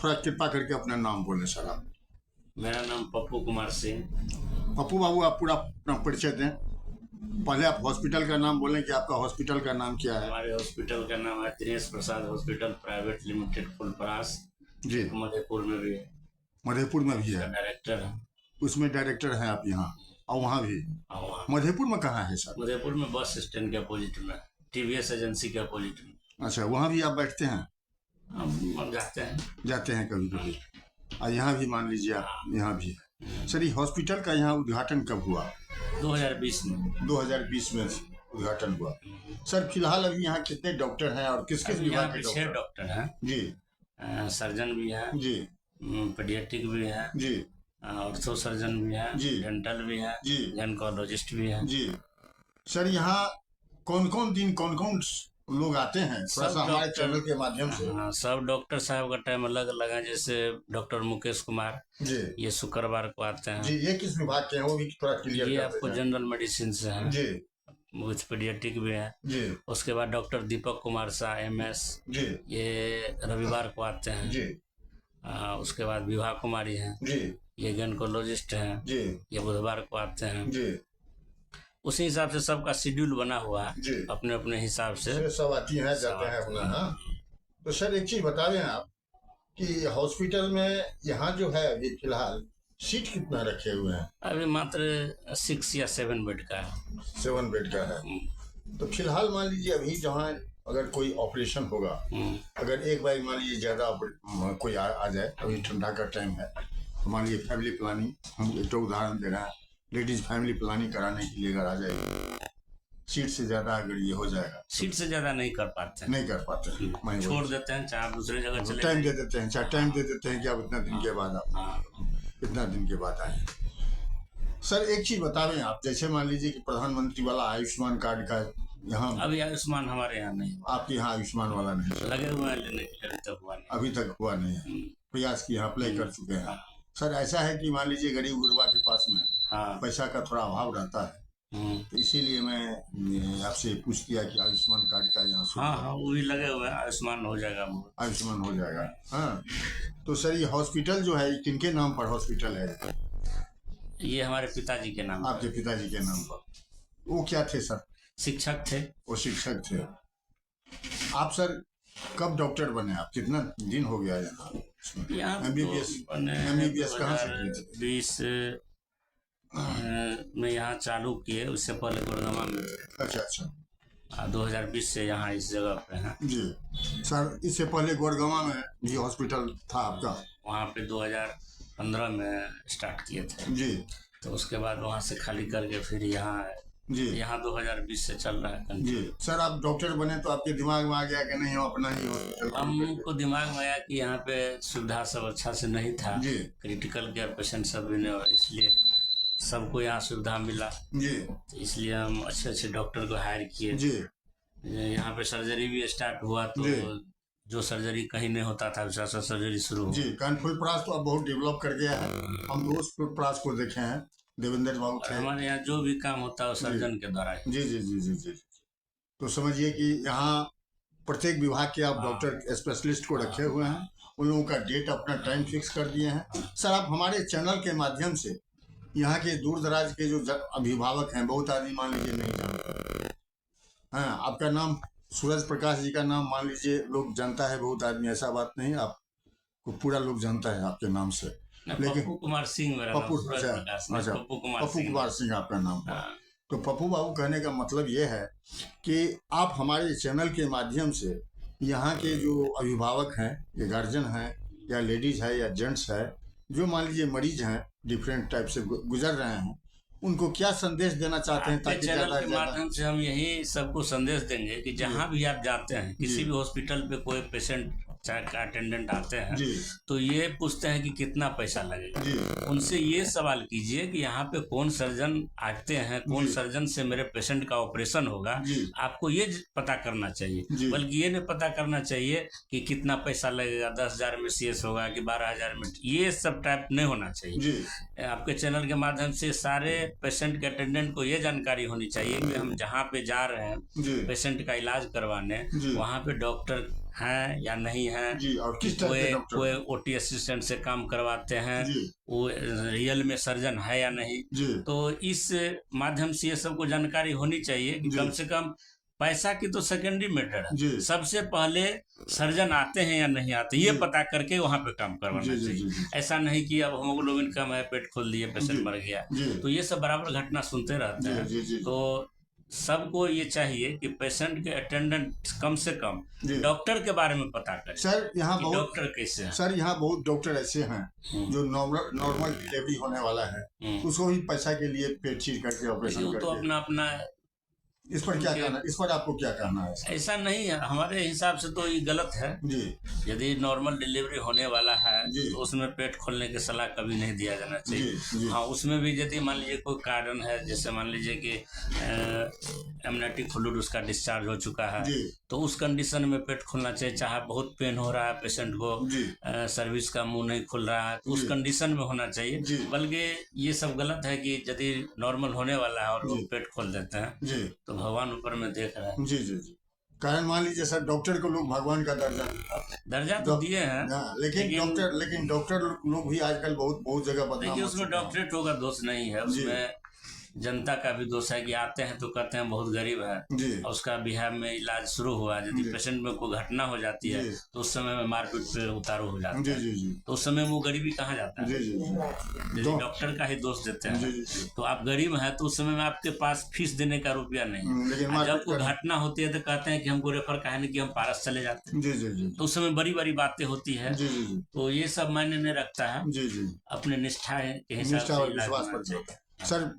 थोड़ा कृपा करके अपना नाम बोलें सर आप। मेरा नाम पप्पू कुमार सिंह। पप्पू बाबू आप पूरा अपना परिचय दें। पहले आप हॉस्पिटल का नाम बोलें कि आपका हॉस्पिटल का नाम क्या है। हमारे हॉस्पिटल का नाम है Dinesh Prasad hospital private limited Phulparas जी। मधेपुर में भी है। मधेपुर में भी है, डायरेक्टर है। उसमें डायरेक्टर हैं आप यहाँ और वहाँ भी। और वहाँ मधेपुर में कहाँ है सर? मधेपुर में बस स्टैंड के अपोजिट में, टीवीएस एजेंसी के अपोजिट में। अच्छा, वहाँ भी आप बैठते हैं? हम जाते हैं कभी कभी। और यहाँ भी मान लीजिए आप यहाँ भी है। सर ये हॉस्पिटल का यहाँ उद्घाटन कब हुआ? 2020 में। 2020 में उद्घाटन हुआ। सर फिलहाल अभी यहाँ कितने डॉक्टर हैं और किस किस विभाग के 6 डॉक्टर हैं जी। सर्जन भी हैं जी, पीडियाट्रिक भी हैं जी, ऑर्थो सर्जन भी हैं जी, डेंटल भी हैं जी, गायनेकोलॉजिस्ट भी हैं जी। सर यहाँ कौन कौन दिन कौन कौन लोग आते हैं थोड़ा सा हमारे चैनल के माध्यम से? हाँ, सब डॉक्टर साहब का टाइम अलग अलग है। जैसे डॉक्टर मुकेश कुमार जी, ये शुक्रवार को आते हैं जी। ये किस विभाग के हैं वो भी थोड़ा क्लियर ये कर आपको दें। जनरल मेडिसिन से हैं जी, विथ पीडियाट्रिक भी है। जी, उसके बाद डॉक्टर दीपक कुमार शाह MS जी, ये रविवार को आते हैं जी, उसके बाद विभा कुमारी हैं जी, ये गायनेकोलॉजिस्ट हैं जी, ये बुधवार को आते हैं। जी, उसी हिसाब से सबका शेड्यूल बना हुआ है जी। अपने अपने हिसाब से सब आती हैं जाते हैं अपना। हाँ, तो सर एक चीज बता दें आप कि हॉस्पिटल में यहाँ जो है अभी फिलहाल सीट कितना रखे हुए हैं? अभी मात्र 6 या 7 बेड का है। 7 बेड का है। तो फिलहाल मान लीजिए अभी जहाँ अगर कोई ऑपरेशन होगा, अगर एक बार मान लीजिए ज्यादा कोई आ जाए, अभी ठंडा का टाइम है, तो मान लीजिए फैमिली प्लानिंग, हम एक तो उदाहरण दे रहे हैं, लेडीज फैमिली प्लानिंग कराने के लिए अगर आ जाएगी, सीट से ज्यादा अगर ये हो जाएगा, सीट से ज्यादा नहीं कर पाते हैं। छोड़ देते हैं, चाहे दूसरे जगह चले टाइम दे देते हैं, चाहे टाइम दे देते हैं कि आप इतना दिन के बाद आप इतना दिन के बाद आए। सर एक चीज बता दें आप, जैसे मान लीजिए कि प्रधानमंत्री वाला आयुष्मान कार्ड का यहाँ अभी आयुष्मान हमारे यहाँ नहीं, आपके यहाँ आयुष्मान वाला नहीं लगे हुए हैं लेने के लिए, अभी तक हुआ नहीं है। प्रयास किया, अप्लाई कर चुके हैं। सर ऐसा है कि मान लीजिए गरीब गुरबा के पास में पैसा का थोड़ा अभाव रहता है, तो इसीलिए मैं आपसे पूछ किया कि आयुष्मान कार्ड का यहाँ हाँ वो भी लगे हुए हैं, आयुष्मान हो जाएगा। हाँ, तो सर ये हॉस्पिटल जो है किनके नाम पर हॉस्पिटल है? ये हमारे पिताजी के नाम। आपके पिताजी के नाम पर। वो क्या थे सर? शिक्षक थे। वो शिक्षक थे। आप सर कब डॉक्टर बने? आप कितना दिन हो गया यहाँ? MBBS कहाँ से किए थे? 20 में यहाँ चालू किए, उससे पहले गुड़गांव में। अच्छा। 2020 से यहाँ इस जगह पे हैं। जी सर, इससे पहले गुड़गांव में भी हॉस्पिटल था आपका? वहाँ पे 2015 में स्टार्ट किए थे जी। तो उसके बाद वहाँ से खाली करके फिर यहाँ जी, यहाँ 2020 से चल रहा है जी। सर आप डॉक्टर बने तो आपके दिमाग में आ गया कि नहीं हम अपना ही हॉस्पिटल? हमको दिमाग में आया कि यहाँ पे सुविधा सब अच्छा से नहीं था जी। क्रिटिकल केयर पेशेंट सब भी नहीं, और इसलिए सबको यहाँ सुविधा मिला जी, तो इसलिए हम अच्छे डॉक्टर को हायर किए। जी। यहाँ पे सर्जरी भी स्टार्ट हुआ तो जो सर्जरी कहीं नहीं होता था वैसा सर्जरी शुरू हुआ। जी, फुलपरास तो अब बहुत डेवलप कर गया है। हम तो उस फुलपरास को देखे हैं, देवेंद्र बाबू थे। हमारे यहाँ जो भी काम होता है सर्जन के द्वारा। जी जी जी जी जी। तो समझिए कि यहाँ प्रत्येक विभाग के आप डॉक्टर स्पेशलिस्ट को रखे हुए हैं, उन लोगों का डेट अपना टाइम फिक्स कर दिए हैं। सर आप हमारे चैनल के माध्यम से यहाँ के दूर दराज के जो अभिभावक हैं, बहुत आदमी मान लीजिए नहीं जानते हैं, आपका नाम सूरज प्रकाश जी का नाम मान लीजिए लोग जानता है, बहुत आदमी, ऐसा बात नहीं, आपको पूरा लोग जानता है आपके नाम से। लेकिन पप्पू कुमार सिंह मेरा नाम। अच्छा, पप्पू कुमार सिंह आपका नाम है। तो पप्पू बाबू कहने का मतलब ये है कि आप हमारे चैनल के माध्यम से यहाँ के जो अभिभावक हैं, या गार्जियन हैं, या लेडीज है या जेंट्स है, जो मान लीजिए मरीज हैं, डिफरेंट टाइप से गुजर रहे हैं, उनको क्या संदेश देना चाहते हैं? ताकि चैनल के माध्यम से हम यही सबको संदेश देंगे कि जहाँ भी आप जाते हैं, किसी भी हॉस्पिटल पे कोई पेशेंट चाहे अटेंडेंट आते हैं तो ये पूछते हैं कि कितना पैसा लगेगा। उनसे ये सवाल कीजिए कि यहाँ पे कौन सर्जन आते हैं, कौन सर्जन से मेरे पेशेंट का ऑपरेशन होगा, आपको ये पता करना चाहिए। बल्कि ये नहीं पता करना चाहिए कि कितना पैसा लगेगा, 10,000 में CS होगा कि 12,000 में, ये सब टाइप नहीं होना चाहिए। आपके चैनल के माध्यम से सारे पेशेंट के अटेंडेंट को ये जानकारी होनी चाहिए कि हम जहाँ पे जा रहे हैं पेशेंट का इलाज करवाने, वहाँ पे डॉक्टर हैं या नहीं हैं जी, और किस टाइप के डॉक्टर कोई ओटी असिस्टेंट से काम करवाते हैं, वो रियल में सर्जन है या नहीं। तो इस माध्यम से ये सबको जानकारी होनी चाहिए कि कम से कम पैसा की तो सेकेंडरी मैटर है, सबसे पहले सर्जन आते हैं या नहीं आते ये पता करके वहाँ पे काम करवाना चाहिए। ऐसा नहीं कि अब हीमोग्लोबिन कम है, पेट खोल दिए, पेशेंट मर गया। तो ये सब बराबर घटना सुनते रहते हैं। तो सबको ये चाहिए कि पेशेंट के अटेंडेंट कम से कम डॉक्टर के बारे में पता करें। सर यहाँ बहुत डॉक्टर कैसे हैं? सर यहाँ बहुत डॉक्टर ऐसे हैं जो नॉर्मल डिलीवरी होने वाला है उसको ही पैसा के लिए पेट चीर करके ऑपरेशन करते हैं। तो अपना अपना इस पर क्या कहना, इस पर आपको क्या कहना है? ऐसा नहीं है, हमारे हिसाब से तो ये गलत है जी। यदि नॉर्मल डिलीवरी होने वाला है तो उसमें पेट खोलने की सलाह कभी नहीं दिया जाना चाहिए। हाँ, उसमें भी यदि मान लीजिए कोई कारण है, जैसे मान लीजिए कि एमनाइटिक फ्लूइड उसका डिस्चार्ज हो चुका है, तो उस कंडीशन में पेट खोलना चाहिए। चाहे बहुत पेन हो रहा है पेशेंट को, सर्विस का मुंह नहीं खुल रहा है, तो उस कंडीशन में होना चाहिए। बल्कि ये सब गलत है कि यदि नॉर्मल होने वाला है और वो पेट खोल देते हैं तो भगवान ऊपर में देख रहा है। जी जी जी। कारण मान लीजिए सर डॉक्टर को लोग भगवान का दर्जा तो दिए हैं, लेकिन डॉक्टर लोग भी आजकल बहुत जगह बदनाम। देखिए उसमें डॉक्टरेटों का दोष नहीं है, उसमें जनता का भी दोष है कि आते हैं तो कहते हैं बहुत गरीब है, और उसका बिहार में इलाज शुरू हुआ, यदि पेशेंट में कोई घटना हो जाती है तो उस समय में मारपीट पे उतारू हो जाता है, तो उस समय वो गरीबी कहाँ जाता है? डॉक्टर का ही दोष देते हैं। तो आप गरीब हैं तो उस समय में आपके पास फीस देने का रुपया नहीं, जब कोई घटना होती है तो कहते हैं कि हमको रेफर कहा कि हम पारस चले जाते हैं, तो उस समय बड़ी बड़ी बातें होती है। तो ये सब मायने नहीं रखता है, अपने निष्ठा के हिसाब से इलाज करना चाहिए। सर